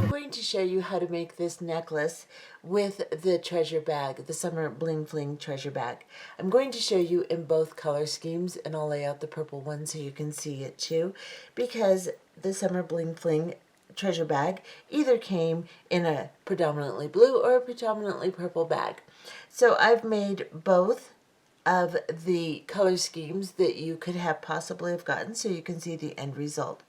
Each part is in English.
I'm going to show you how to make this necklace with the treasure bag, the Summer Bling Fling treasure bag. I'm going to show you in both color schemes, and I'll lay out the purple one so you can see it too, because the Summer Bling Fling treasure bag either came in a predominantly blue or a predominantly purple bag. So I've made both of the color schemes that you could have possibly have gotten so you can see the end result.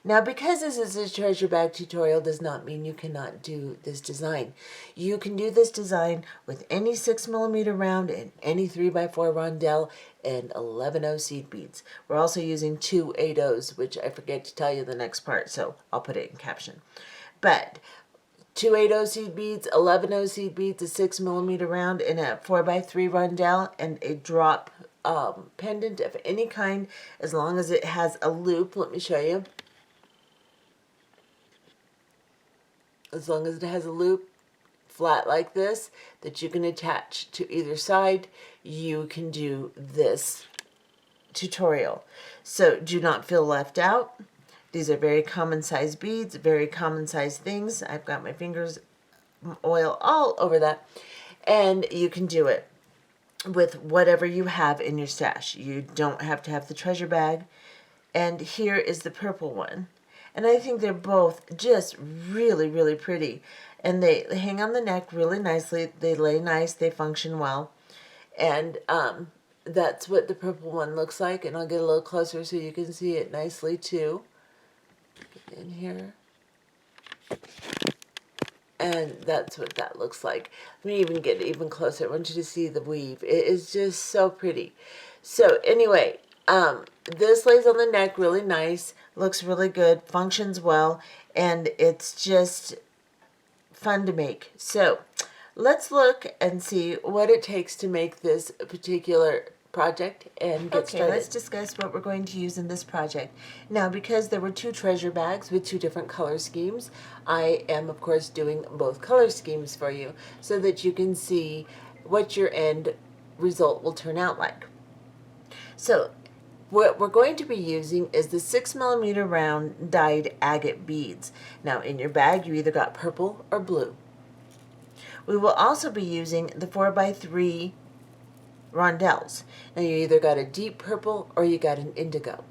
Now, because this is a treasure bag tutorial does not mean you cannot do this design. You can do this design with any 6mm round and any 3x4 rondelle and 11/0 seed beads. We're also using 2 8/0s, which I forget to tell you the next part, so I'll put it in caption. But 2 8/0 seed beads, 11/0 seed beads, a 6mm round, and a 4x3 rondelle, and a drop pendant of any kind, as long as it has a loop. Let me show you. As long as it has a loop flat like this that you can attach to either side, you can do this tutorial. So do not feel left out. These are very common size beads, very common size things. I've got my fingers oil all over that. And you can do it with whatever you have in your stash. You don't have to have the treasure bag. And here is the purple one. And I think they're both just really, really pretty. And they hang on the neck really nicely. They lay nice. They function well. And that's what the purple one looks like. And I'll get a little closer so you can see it nicely too. Get in here. And that's what that looks like. Let me even get even closer. I want you to see the weave. It is just so pretty. So anyway, this lays on the neck really nice, looks really good, functions well, and it's just fun to make. So let's look and see what it takes to make this particular project and get started. Let's discuss what we're going to use in this project. Now, because there were 2 treasure bags with 2 different color schemes, I am of course doing both color schemes for you so that you can see what your end result will turn out like. So what we're going to be using is the 6mm round dyed agate beads. Now in your bag you either got purple or blue. We will also be using the 4x3 rondelles. Now you either got a deep purple or you got an indigo.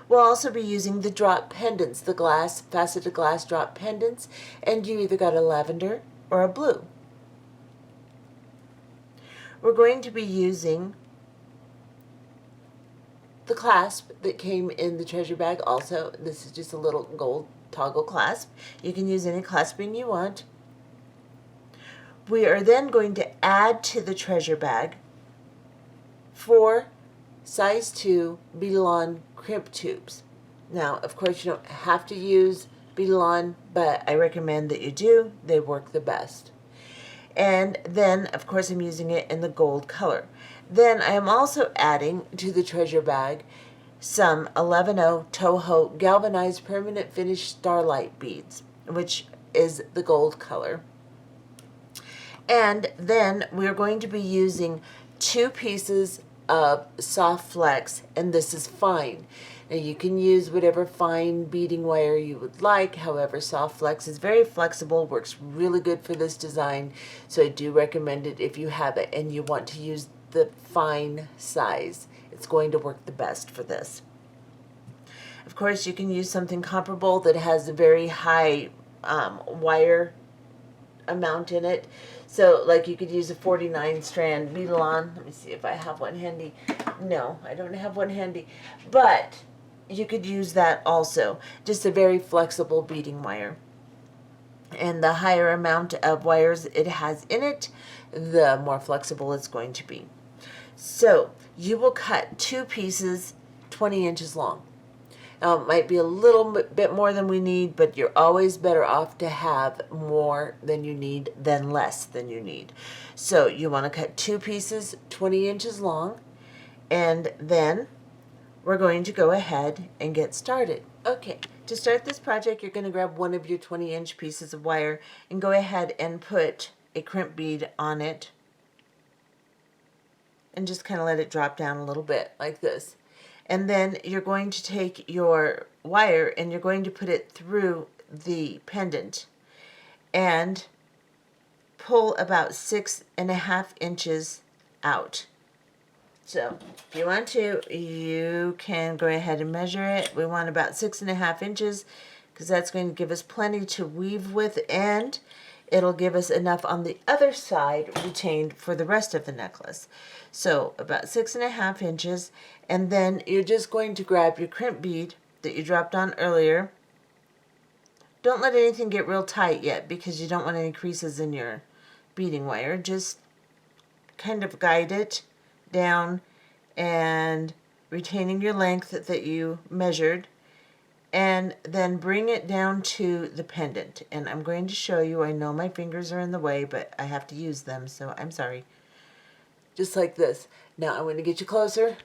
We'll also be using the drop pendants, the glass, faceted glass drop pendants, and you either got a lavender or a blue. We're going to be using the clasp that came in the treasure bag also. This is just a little gold toggle clasp. You can use any clasping you want. We are then going to add to the treasure bag 4 size 2 Beading crimp tubes. Now, of course, you don't have to use Beading, but I recommend that you do. They work the best. And then, of course, I'm using it in the gold color. Then I am also adding to the treasure bag some 11/0 Toho galvanized permanent finish starlight beads, which is the gold color. And then we're going to be using 2 pieces of soft flex, and this is fine. Now you can use whatever fine beading wire you would like. However, soft flex is very flexible, works really good for this design, so I do recommend it if you have it and you want to use the fine size. It's going to work the best for this. Of course, you can use something comparable that has a very high wire amount in it. So like you could use a 49 strand Beading. Let me see if I have one handy. No, I don't have one handy, but you could use that also. Just a very flexible beading wire. And the higher amount of wires it has in it, the more flexible it's going to be. So you will cut 2 pieces 20 inches long. Now, it might be a little bit more than we need, but you're always better off to have more than you need than less than you need. So you want to cut 2 pieces 20 inches long, and then we're going to go ahead and get started. Okay, to start this project, you're going to grab one of your 20-inch pieces of wire and go ahead and put a crimp bead on it and just kind of let it drop down a little bit like this. And then you're going to take your wire and you're going to put it through the pendant and pull about 6.5 inches out. So if you want to, you can go ahead and measure it. We want about 6.5 inches because that's going to give us plenty to weave with, and it'll give us enough on the other side retained for the rest of the necklace. So about 6.5 inches, and then you're just going to grab your crimp bead that you dropped on earlier. Don't let anything get real tight yet because you don't want any creases in your beading wire. Just kind of guide it down and retaining your length that you measured, and then bring it down to the pendant. And I'm going to show you. I know my fingers are in the way, but I have to use them, so I'm sorry. Just like this. Now I'm going to get you closer.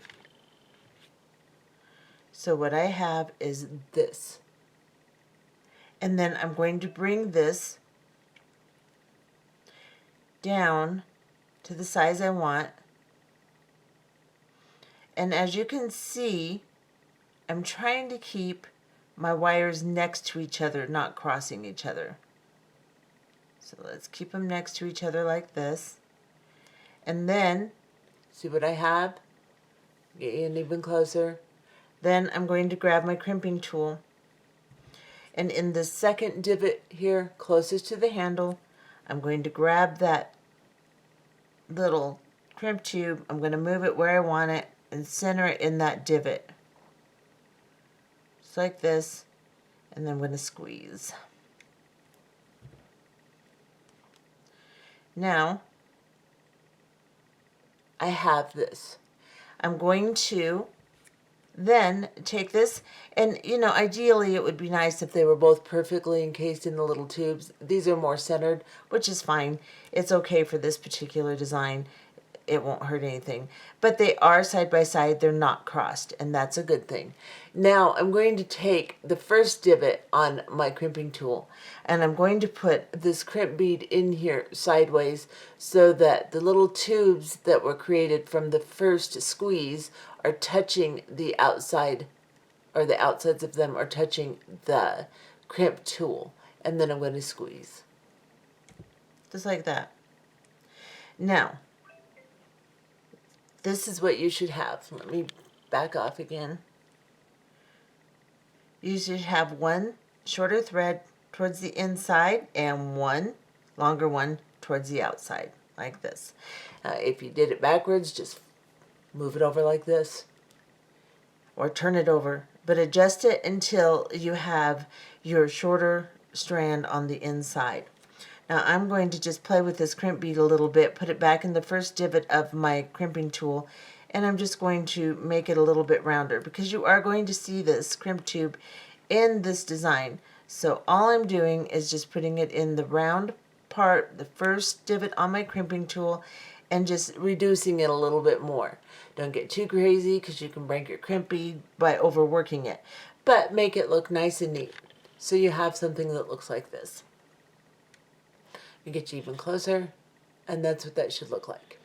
So what I have is this. And then I'm going to bring this down to the size I want. And as you can see, I'm trying to keep my wires next to each other, not crossing each other. So let's keep them next to each other like this. And then, see what I have? Get in even closer. Then I'm going to grab my crimping tool. And in the second divot here, closest to the handle, I'm going to grab that little crimp tube. I'm going to move it where I want it and center it in that divot. Just like this. And then I'm going to squeeze. Now, I have this. I'm going to then take this, and ideally it would be nice if they were both perfectly encased in the little tubes. These are more centered, which is fine. It's okay for this particular design. It won't hurt anything. But they are side by side, they're not crossed, and that's a good thing. Now I'm going to take the first divot on my crimping tool, and I'm going to put this crimp bead in here sideways so that the little tubes that were created from the first squeeze are touching the outside, or the outsides of them are touching the crimp tool. And then I'm going to squeeze. Just like that. Now, this is what you should have. Let me back off again. You should have one shorter thread towards the inside and one longer one towards the outside, like this. If you did it backwards, just move it over like this, or turn it over, but adjust it until you have your shorter strand on the inside. Now I'm going to just play with this crimp bead a little bit, put it back in the first divot of my crimping tool, and I'm just going to make it a little bit rounder because you are going to see this crimp tube in this design. So all I'm doing is just putting it in the round part, the first divot on my crimping tool, and just reducing it a little bit more. Don't get too crazy because you can break your crimp bead by overworking it, but make it look nice and neat so you have something that looks like this. You get you even closer, and that's what that should look like.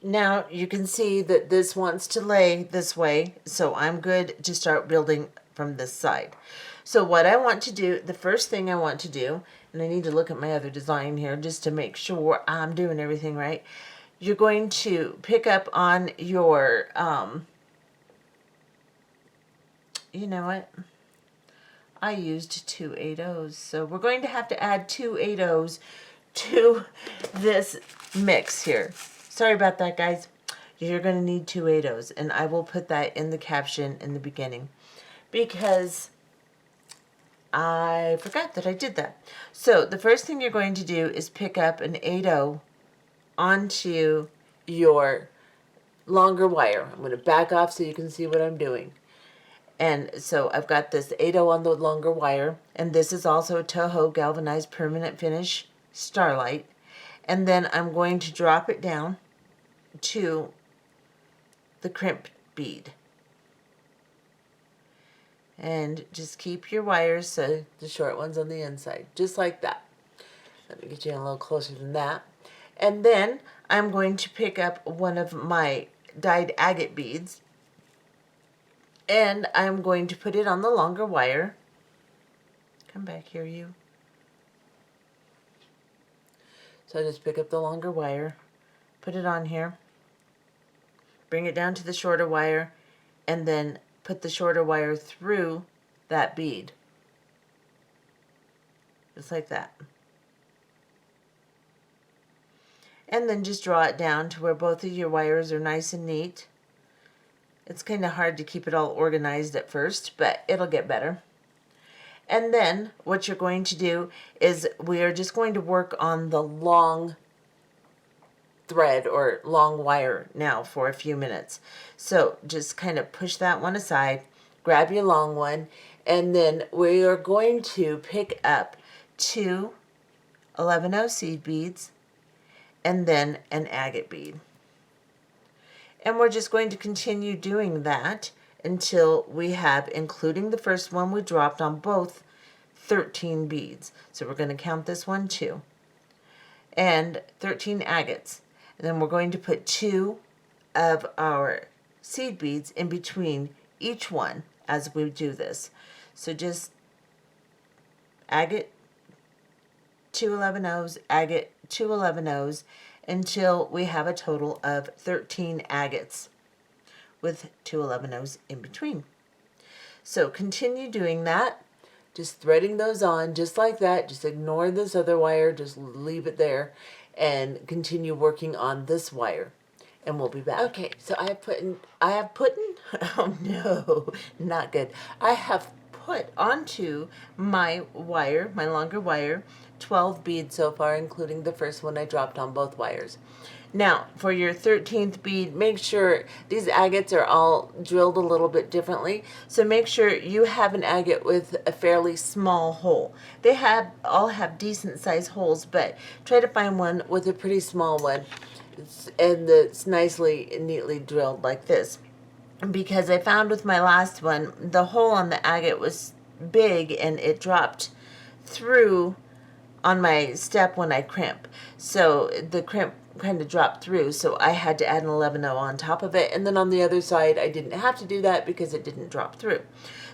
Now you can see that this wants to lay this way, so I'm good to start building from this side. So what I want to do, the first thing I want to do, and I need to look at my other design here just to make sure I'm doing everything right. You're going to pick up on your, you know what? I used 2 8/0s, so we're going to have to add 2 8/0s to this mix here. Sorry about that, guys. You're going to need 2 8/0s, and I will put that in the caption in the beginning because I forgot that I did that. So the first thing you're going to do is pick up an 8/0 onto your longer wire. I'm going to back off so you can see what I'm doing. And so I've got this 8/0 on the longer wire, and this is also a Toho galvanized permanent finish Starlight. And then I'm going to drop it down to the crimp bead. And just keep your wires so the short one's on the inside, just like that. Let me get you in a little closer than that. And then I'm going to pick up one of my dyed agate beads, and I'm going to put it on the longer wire, Come back here, you. So I just pick up the longer wire, put it on here, bring it down to the shorter wire, and then put the shorter wire through that bead. Just like that. And then just draw it down to where both of your wires are nice and neat. It's kind of hard to keep it all organized at first, but it'll get better. And then what you're going to do is we are just going to work on the long thread or long wire now for a few minutes. So just kind of push that one aside, grab your long one, and then we are going to pick up 2 11-0 seed beads and then an agate bead. And we're just going to continue doing that until we have, including the first one we dropped on both, 13 beads. So we're going to count this one 2 and 13 agates. And then we're going to put 2 of our seed beads in between each one as we do this. So just agate, 2 11-0s, agate, 2 11-0s, until we have a total of 13 agates with 2 11-0s in between. So continue doing that, just threading those on just like that. Just ignore this other wire, just leave it there, and continue working on this wire, and we'll be back. Okay, so I have put oh no, not good. I have put onto my wire, my longer wire, 12 beads so far, including the first one I dropped on both wires. Now, for your 13th bead, make sure these agates are all drilled a little bit differently. So make sure you have an agate with a fairly small hole. They all have decent sized holes, but try to find one with a pretty small one and that's nicely and neatly drilled like this. Because I found with my last one, the hole on the agate was big and it dropped through on my step when I crimp. So the crimp kind of dropped through, so I had to add an 11-0 on top of it. And then on the other side, I didn't have to do that because it didn't drop through.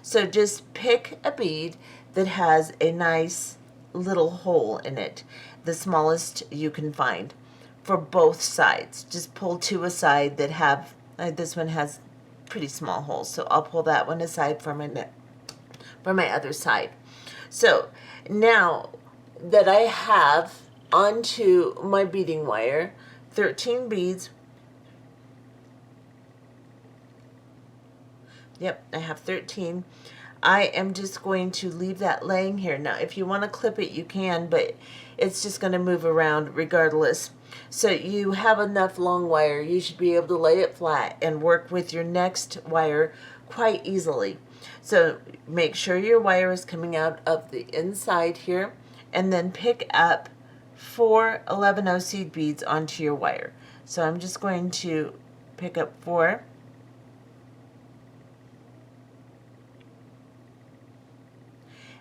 So just pick a bead that has a nice little hole in it, the smallest you can find, for both sides. Just pull 2 aside that have, this one has pretty small holes, so I'll pull that one aside for my other side. So now that I have onto my beading wire 13 beads, yep, I have 13. I am just going to leave that laying here. Now if you want to clip it you can, but it's just going to move around regardless. So you have enough long wire, you should be able to lay it flat and work with your next wire quite easily. So make sure your wire is coming out of the inside here, and then pick up 4 11-0 seed beads onto your wire. So I'm just going to pick up 4,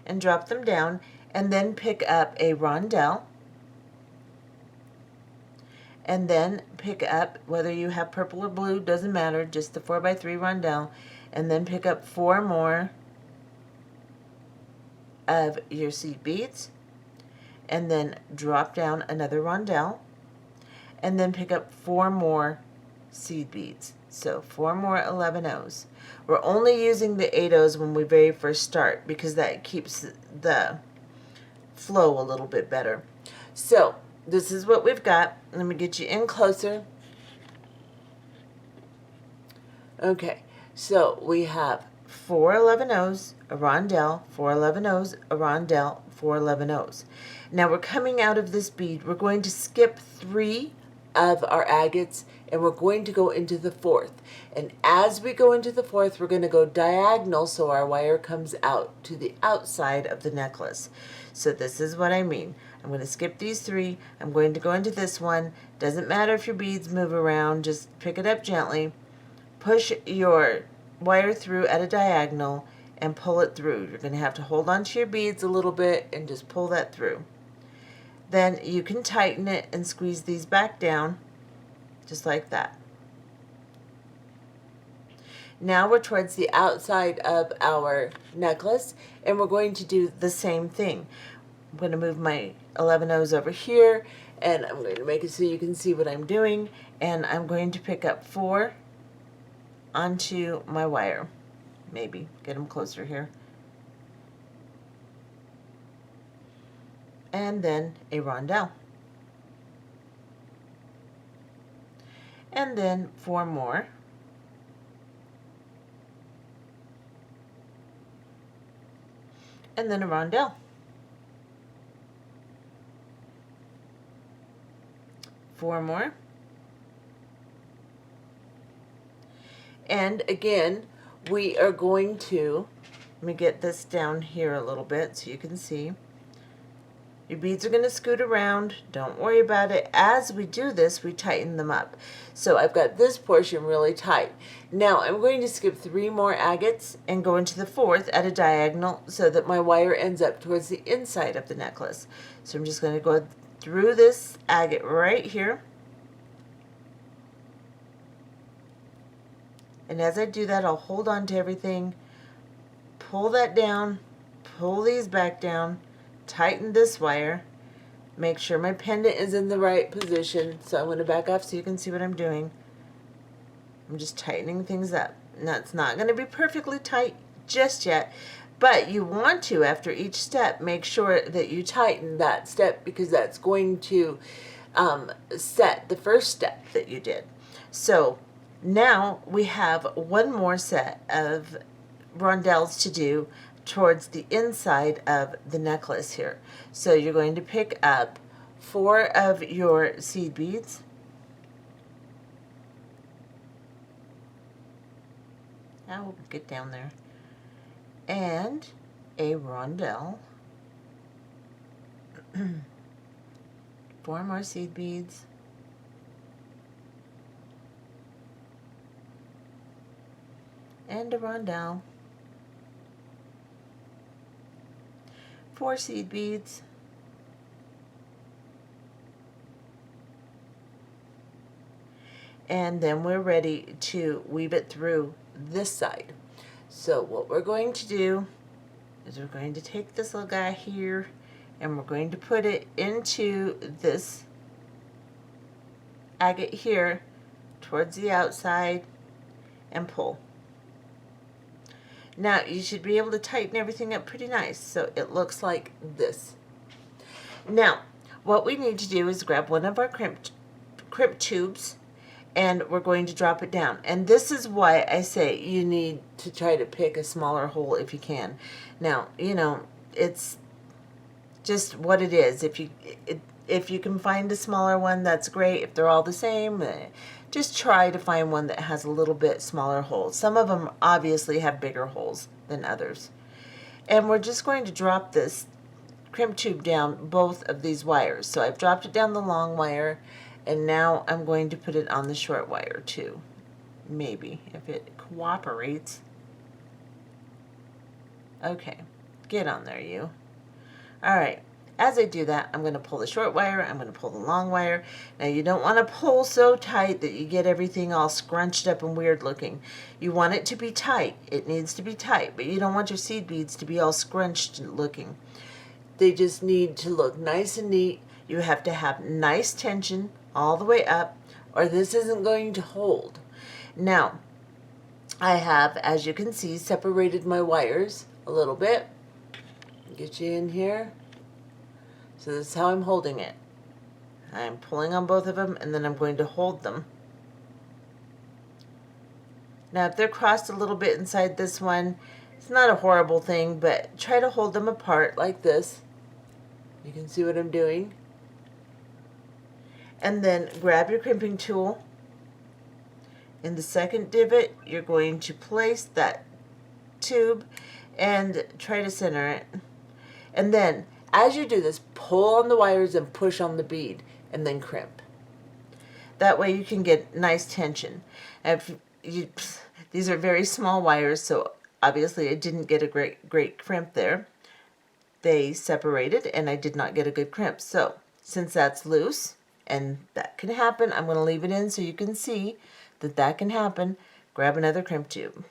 and drop them down, and then pick up a rondelle, and then pick up, whether you have purple or blue, doesn't matter, just the 4x3 rondelle, and then pick up 4 more of your seed beads, and then drop down another rondelle, and then pick up 4 more seed beads. So 4 more 11-0s. We're only using the 8-0s when we very first start because that keeps the flow a little bit better. So this is what we've got. Let me get you in closer. Okay, so we have 4 11-0s, a rondelle, 4 11-0s, a rondelle, 4 11-0s. Now we're coming out of this bead. We're going to skip 3 of our agates, and we're going to go into the 4th. And as we go into the 4th, we're going to go diagonal so our wire comes out to the outside of the necklace. So this is what I mean. I'm going to skip these 3. I'm going to go into this one. Doesn't matter if your beads move around, just pick it up gently. Push your wire through at a diagonal and pull it through. You're going to have to hold on to your beads a little bit and just pull that through. Then you can tighten it and squeeze these back down just like that. Now we're towards the outside of our necklace, and we're going to do the same thing. I'm going to move my 11 O's over here, and I'm going to make it so you can see what I'm doing, and I'm going to pick up 4 onto my wire. Maybe get them closer here. And then a rondelle. And then 4 more. And then a rondelle. 4 more. And again, we are going to, let me get this down here a little bit so you can see. Your beads are going to scoot around. Don't worry about it. As we do this, we tighten them up. So I've got this portion really tight. Now I'm going to skip 3 more agates and go into the 4th at a diagonal so that my wire ends up towards the inside of the necklace. So I'm just going to go through this agate right here. And as I do that, I'll hold on to everything, pull that down, pull these back down, tighten this wire, make sure my pendant is in the right position. So I'm going to back off so you can see what I'm doing. I'm just tightening things up. Now it's not going to be perfectly tight just yet, but you want to, after each step, make sure that you tighten that step because that's going to set the first step that you did. So now we have 1 more set of rondelles to do towards the inside of the necklace here. So you're going to pick up 4 of your seed beads. Now we'll get down there. And a rondelle. 4 more seed beads. And a rondelle. 4 seed beads. And then we're ready to weave it through this side. So what we're going to do is we're going to take this little guy here and we're going to put it into this agate here towards the outside and pull. Now you should be able to tighten everything up pretty nice so it looks like this. Now what we need to do is grab one of our crimp tubes and we're going to drop it down. And this is why I say you need to try to pick a smaller hole if you can. Now, you know, it's just what it is. If you can find a smaller one, that's great. If they're all the same, just try to find one that has a little bit smaller holes. Some of them obviously have bigger holes than others. And we're just going to drop this crimp tube down both of these wires. So I've dropped it down the long wire, and now I'm going to put it on the short wire too. Maybe, if it cooperates. Okay, get on there, you. All right. As I do that, I'm going to pull the short wire, I'm going to pull the long wire. Now you don't want to pull so tight that you get everything all scrunched up and weird looking. You want it to be tight. It needs to be tight, but you don't want your seed beads to be all scrunched looking. They just need to look nice and neat. You have to have nice tension all the way up or this isn't going to hold. Now, I have, as you can see, separated my wires a little bit. Get you in here. So this is how I'm holding it. I'm pulling on both of them and then I'm going to hold them. Now if they're crossed a little bit inside this one, it's not a horrible thing, but try to hold them apart like this. You can see what I'm doing. And then grab your crimping tool. In the second divot, you're going to place that tube and try to center it. And then as you do this, pull on the wires and push on the bead and then crimp. That way you can get nice tension. These are very small wires, so obviously I didn't get a great crimp there. They separated and I did not get a good crimp. So since that's loose and that can happen, I'm going to leave it in so you can see that that can happen. grab another crimp tube,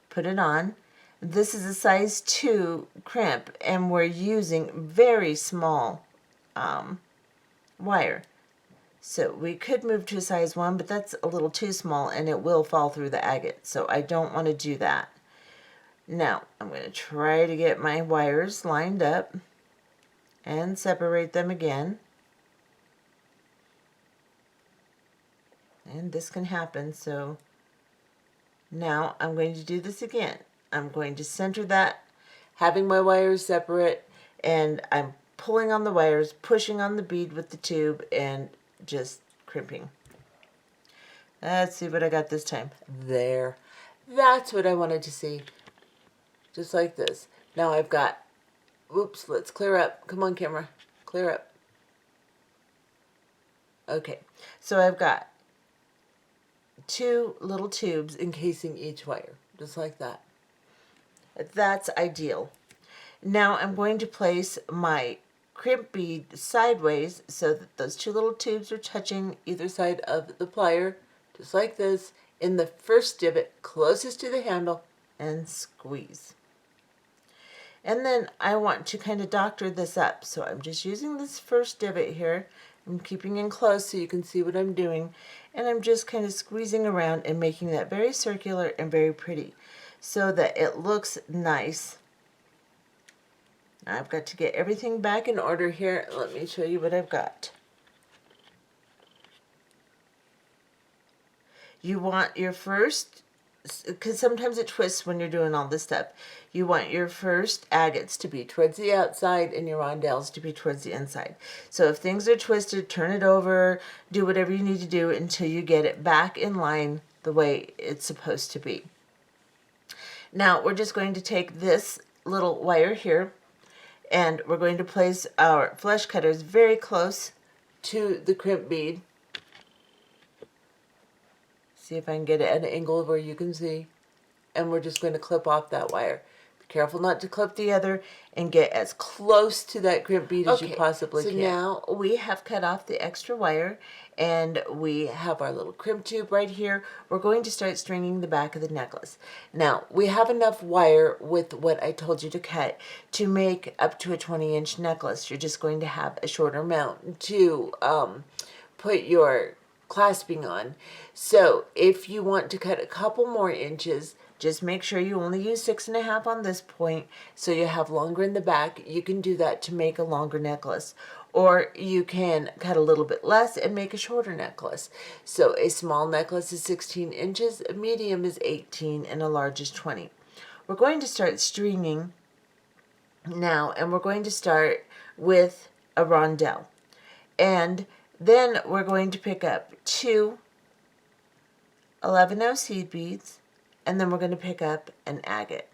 put it on. This is a size 2 crimp, and we're using very small wire. So we could move to a size 1, but that's a little too small and it will fall through the agate, so I don't want to do that. Now I'm going to try to get my wires lined up and separate them again. And this can happen, so now I'm going to do this again. I'm going to center that, having my wires separate, and I'm pulling on the wires, pushing on the bead with the tube, and just crimping. Let's see what I got this time. There. That's what I wanted to see. Just like this. Now I've got, oops, let's clear up. Come on, camera. Clear up. Okay, so I've got 2 little tubes encasing each wire, just like that. That's ideal. Now I'm going to place my crimp bead sideways so that those 2 little tubes are touching either side of the plier, just like this, in the first divot closest to the handle, and squeeze. And then I want to kind of doctor this up, so I'm just using this first divot here. I'm keeping in close so you can see what I'm doing, and I'm just kind of squeezing around and making that very circular and very pretty so that it looks nice. I've got to get everything back in order here. Let me show you what I've got. You want your first, because sometimes it twists when you're doing all this stuff, you want your first agates to be towards the outside and your rondelles to be towards the inside. So if things are twisted, turn it over, do whatever you need to do until you get it back in line the way it's supposed to be. Now we're just going to take this little wire here, and we're going to place our flesh cutters very close to the crimp bead. See if I can get it at an angle where you can see. And we're just going to clip off that wire. Be careful not to clip the other, and get as close to that crimp bead as you possibly can. So now we have cut off the extra wire, and we have our little crimp tube right here. We're going to start stringing the back of the necklace. Now, we have enough wire with what I told you to cut to make up to a 20-inch necklace. You're just going to have a shorter mount to put your clasping on. So if you want to cut a couple more inches, just make sure you only use 6.5 on this point so you have longer in the back. You can do that to make a longer necklace, or you can cut a little bit less and make a shorter necklace. So a small necklace is 16 inches, a medium is 18, and a large is 20. We're going to start stringing now, and we're going to start with a rondelle. And then we're going to pick up 2 11-0 seed beads, and then we're going to pick up an agate.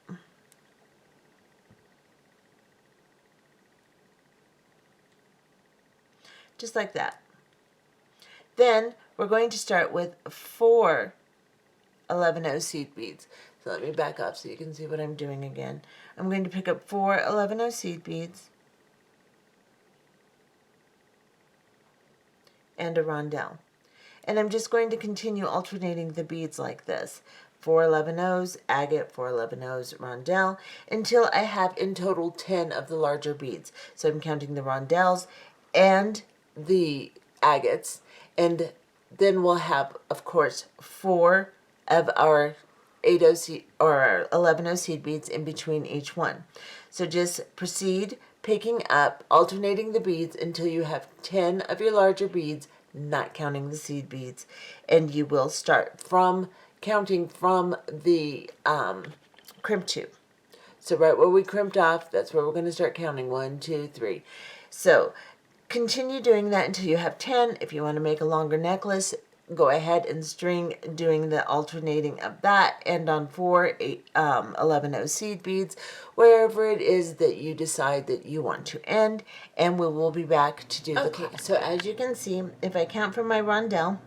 Just like that. Then we're going to start with 4 11-0 seed beads. So let me back up so you can see what I'm doing again. I'm going to pick up 4 11-0 seed beads and a rondelle. And I'm just going to continue alternating the beads like this. 4 11-0s, agate, 4 11-0s, rondelle, until I have in total 10 of the larger beads. So I'm counting the rondelles and the agates, and then we'll have, of course, 4 of our 8-0 seed, or our 11-0 seed beads in between each one. So just proceed picking up, alternating the beads until you have 10 of your larger beads, not counting the seed beads, and you will start from counting from the crimp tube. So right where we crimped off, that's where we're going to start counting. 1, 2, 3. So continue doing that until you have 10. If you want to make a longer necklace, go ahead and string doing the alternating of that, and on 4 11-0 seed beads, wherever it is that you decide that you want to end, and we will be back to do the class. So as you can see, if I count from my rondelle,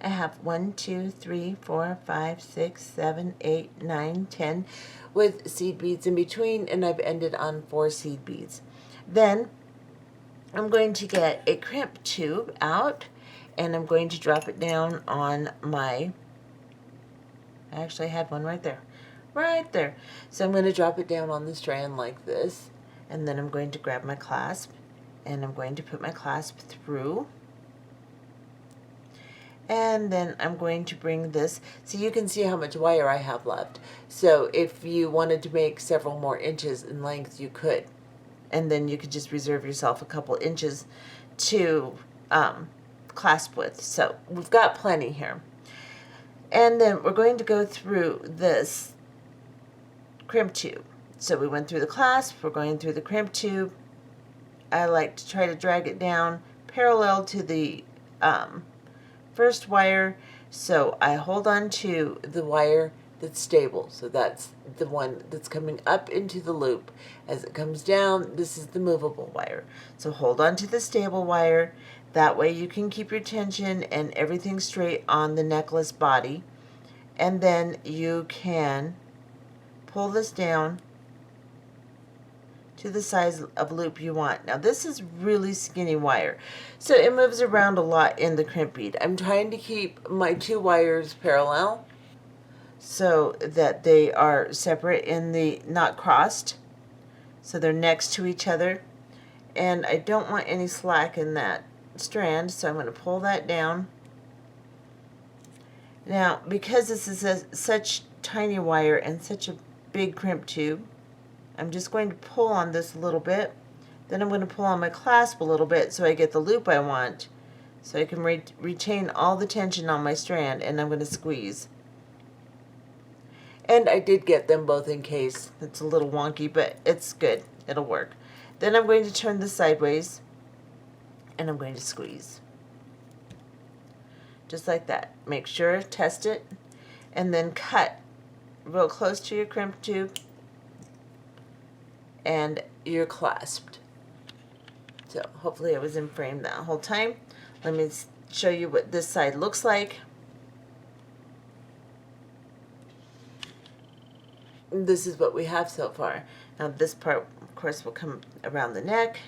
I have 1, 2, 3, 4, 5, 6, 7, 8, 9, 10 with seed beads in between, and I've ended on 4 seed beads. Then I'm going to get a crimp tube out, and I'm going to drop it down on my I actually had one right there. Right there. So I'm going to drop it down on the strand like this. And then I'm going to grab my clasp. And I'm going to put my clasp through. And then I'm going to bring this, so you can see how much wire I have left. So if you wanted to make several more inches in length, you could. And then you could just reserve yourself a couple inches to clasp with. So we've got plenty here. And then we're going to go through this crimp tube. So we went through the clasp, we're going through the crimp tube. I like to try to drag it down parallel to the first wire, so I hold on to the wire that's stable. So that's the one that's coming up into the loop. As it comes down, this is the movable wire. So hold on to the stable wire. That way you can keep your tension and everything straight on the necklace body. And then you can pull this down to the size of loop you want. Now this is really skinny wire, so it moves around a lot in the crimp bead. I'm trying to keep my two wires parallel so that they are separate in the, not crossed, so they're next to each other. And I don't want any slack in that strand, so I'm going to pull that down. Now because this is such tiny wire and such a big crimp tube, I'm just going to pull on this a little bit. Then I'm going to pull on my clasp a little bit so I get the loop I want. So I can retain all the tension on my strand, and I'm going to squeeze. And I did get them both in case. It's a little wonky, but it's good. It'll work. Then I'm going to turn this sideways, and I'm going to squeeze. Just like that. Make sure, test it, and then cut real close to your crimp tube, and you're clasped. So hopefully I was in frame that whole time. Let me show you what this side looks like. This is what we have so far. Now this part, of course, will come around the neck.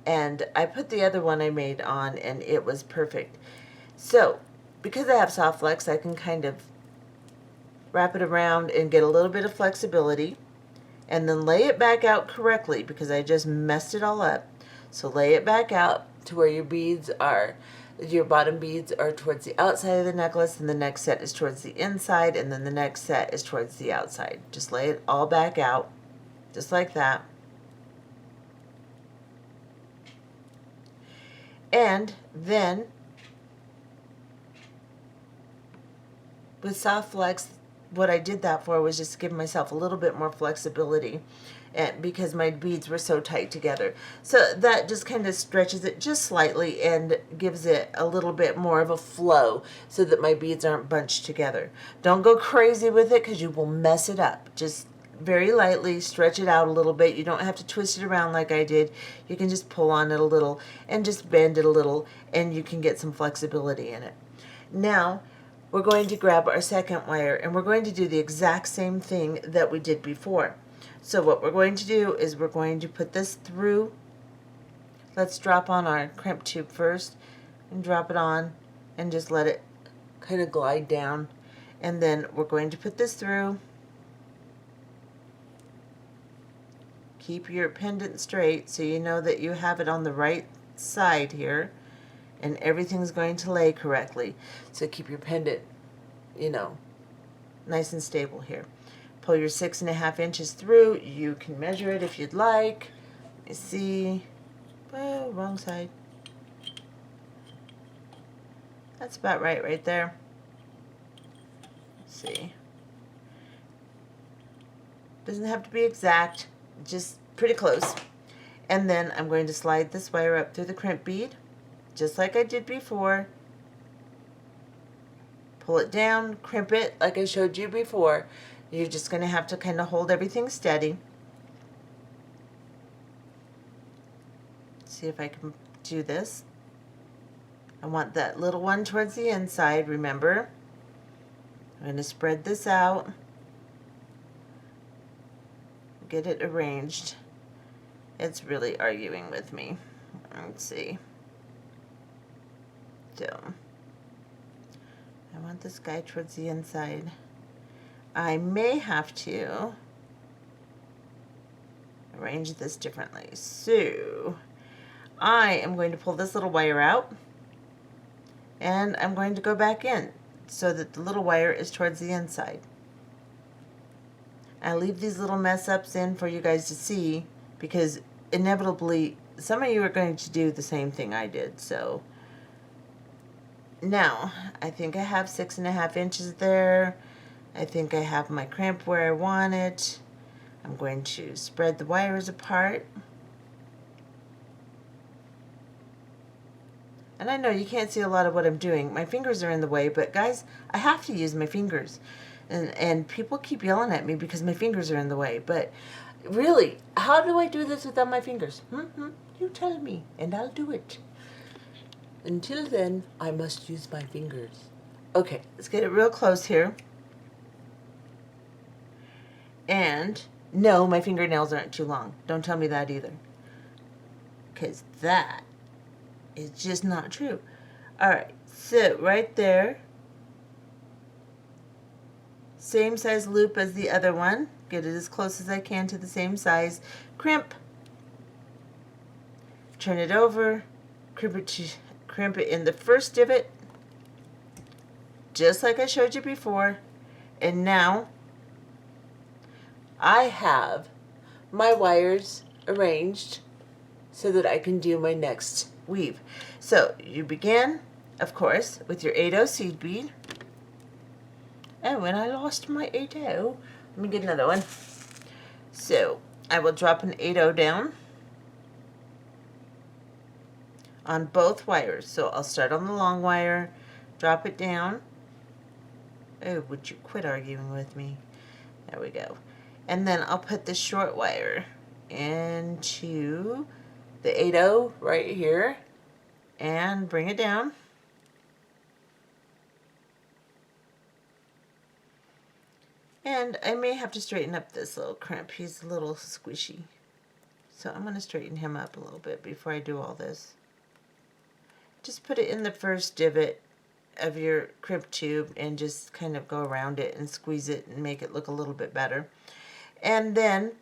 And I put the other one I made on, and it was perfect. So because I have soft flex, I can kind of wrap it around and get a little bit of flexibility. And then lay it back out correctly because I just messed it all up. So lay it back out to where your beads are. Your bottom beads are towards the outside of the necklace, and the next set is towards the inside, and then the next set is towards the outside. Just lay it all back out, just like that. And then with soft flex, what I did that for was just to give myself a little bit more flexibility, and because my beads were so tight together. So that just kind of stretches it just slightly and gives it a little bit more of a flow so that my beads aren't bunched together. Don't go crazy with it because you will mess it up. Just very lightly stretch it out a little bit. You don't have to twist it around like I did. You can just pull on it a little and just bend it a little, and you can get some flexibility in it. Now we're going to grab our second wire, and we're going to do the exact same thing that we did before. So what we're going to do is we're going to put this through. Let's drop on our crimp tube first and drop it on and just let it kind of glide down. And then we're going to put this through. Keep your pendant straight so you know that you have it on the right side here, and everything's going to lay correctly. So keep your pendant, you know, nice and stable here. Pull your 6.5 inches through. You can measure it if you'd like. Let me see. Oh, wrong side. That's about right there. Let's see. Doesn't have to be exact, just pretty close. And then I'm going to slide this wire up through the crimp bead, just like I did before. Pull it down, crimp it like I showed you before. You're just going to have to kind of hold everything steady. See if I can do this. I want that little one towards the inside, remember. I'm going to spread this out. Get it arranged. It's really arguing with me. Let's see. So I want this guy towards the inside. I may have to arrange this differently. So I am going to pull this little wire out, and I'm going to go back in so that the little wire is towards the inside. I leave these little mess ups in for you guys to see, because inevitably some of you are going to do the same thing I did. So now I think I have 6.5 inches there. I think I have my crimp where I want it. I'm going to spread the wires apart. And I know you can't see a lot of what I'm doing. My fingers are in the way, but guys, I have to use my fingers. And people keep yelling at me because my fingers are in the way. But really, how do I do this without my fingers? You tell me, and I'll do it. Until then, I must use my fingers. Okay, let's get it real close here. And no, my fingernails aren't too long. Don't tell me that either, because that is just not true. All right, so right there, same size loop as the other one. Get it as close as I can to the same size. Crimp. Turn it over. Crimp it in the first divot, just like I showed you before. And now I have my wires arranged so that I can do my next weave. So you begin, of course, with your 8/0 seed bead. Oh, and I lost my 8/0. Let me get another one. So I will drop an 8/0 down on both wires. So I'll start on the long wire, drop it down. Oh, would you quit arguing with me? There we go. And then I'll put the short wire into the 8/0 right here and bring it down. And I may have to straighten up this little crimp. He's a little squishy. So I'm going to straighten him up a little bit before I do all this. Just put it in the first divot of your crimp tube and just kind of go around it and squeeze it and make it look a little bit better. And then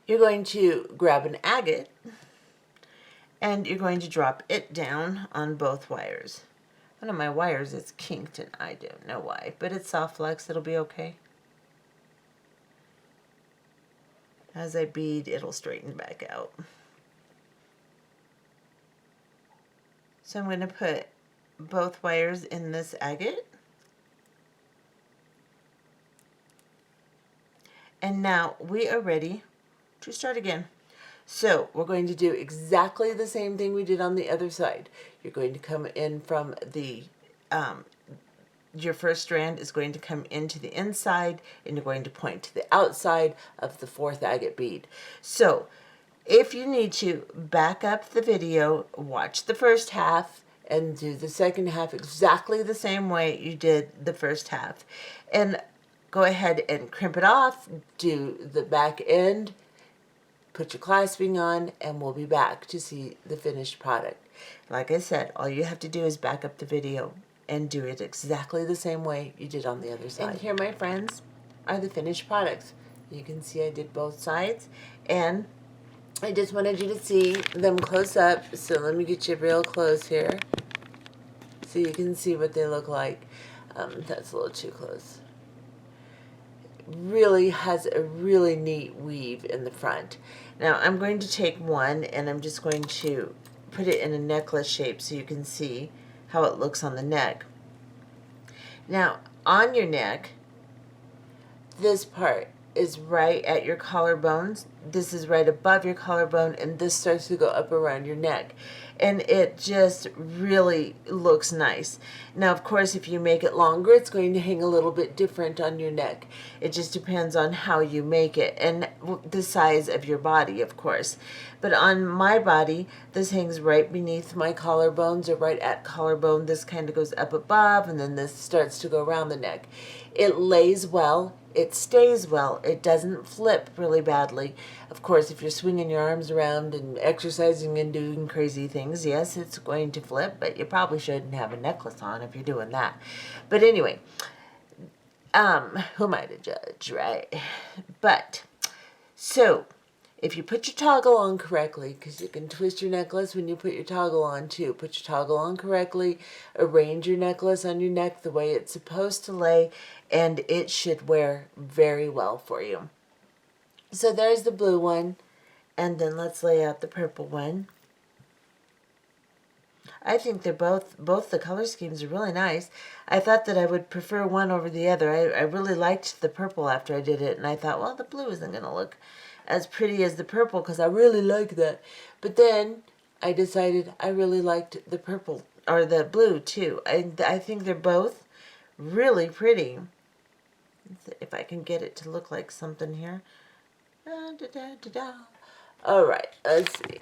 you're going to grab an agate and you're going to drop it down on both wires. One of my wires is kinked and I don't know why, but it's soft flex, it'll be okay. As I bead, it'll straighten back out. So I'm going to put both wires in this agate. And now we are ready to start again. So we're going to do exactly the same thing we did on the other side. You're going to come in from the, your first strand is going to come into the inside, and you're going to point to the outside of the 4th agate bead. So if you need to, back up the video, watch the first half, and do the second half exactly the same way you did the first half. And go ahead and crimp it off, do the back end, put your clasping on, and we'll be back to see the finished product. Like I said, all you have to do is back up the video and do it exactly the same way you did on the other side. And here, my friends, are the finished products. You can see I did both sides, and I just wanted you to see them close up. So let me get you real close here so you can see what they look like. That's a little too close. Really has a really neat weave in the front. Now I'm going to take one and I'm just going to put it in a necklace shape so you can see how it looks on the neck. Now on your neck, this part is right at your collarbones. This is right above your collarbone, and this starts to go up around your neck. And it just really looks nice. Now, of course, if you make it longer, it's going to hang a little bit different on your neck. It just depends on how you make it and the size of your body, of course. But on my body, this hangs right beneath my collarbones, or right at collarbone. This kind of goes up above, and then this starts to go around the neck. It lays well. it stays well. It doesn't flip really badly. Of course, if you're swinging your arms around and exercising and doing crazy things, yes, it's going to flip, but you probably shouldn't have a necklace on if you're doing that. But anyway, who am I to judge, right? But, so, if you put your toggle on correctly, because you can twist your necklace when you put your toggle on too. Put your toggle on correctly, arrange your necklace on your neck the way it's supposed to lay, and it should wear very well for you. So there's the blue one, and then let's lay out the purple one. I think they're both the color schemes are really nice. I thought that I would prefer one over the other. I really liked the purple after I did it, and I thought, well, the blue isn't going to look as pretty as the purple because I really like that. But then I decided I really liked the purple, or the blue too. I think they're both really pretty. If I can get it to look like something here. All right, let's see.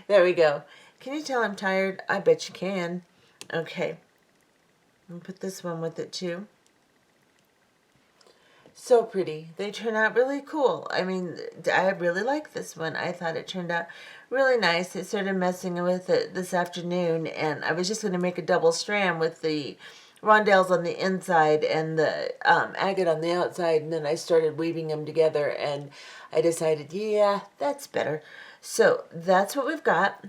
There we go. Can you tell I'm tired? I bet you can. Okay. I'm put this one with it too. So pretty. They turn out really cool. I mean, I really like this one. I thought it turned out really nice. I started messing with it this afternoon, and I was just going to make a double strand with the rondelles on the inside and the agate on the outside, and then I started weaving them together, and I decided, yeah, that's better. So that's what we've got.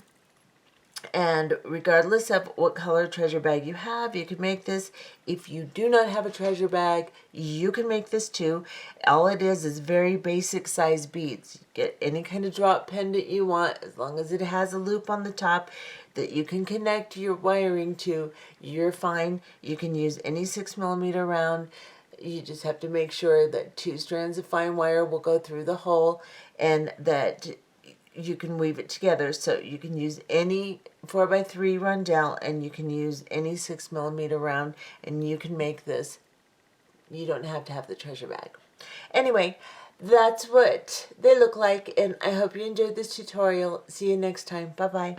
And regardless of what color treasure bag you have, you can make this. If you do not have a treasure bag, you can make this too. All it is very basic size beads. You get any kind of drop pendant you want, as long as it has a loop on the top that you can connect your wiring to, you're fine. You can use any 6mm round. You just have to make sure that 2 strands of fine wire will go through the hole, and that you can weave it together. So you can use any 4x3 rondelle, and you can use any 6mm round, and you can make this. You don't have to have the treasure bag. Anyway, that's what they look like, and I hope you enjoyed this tutorial. See you next time. Bye-bye.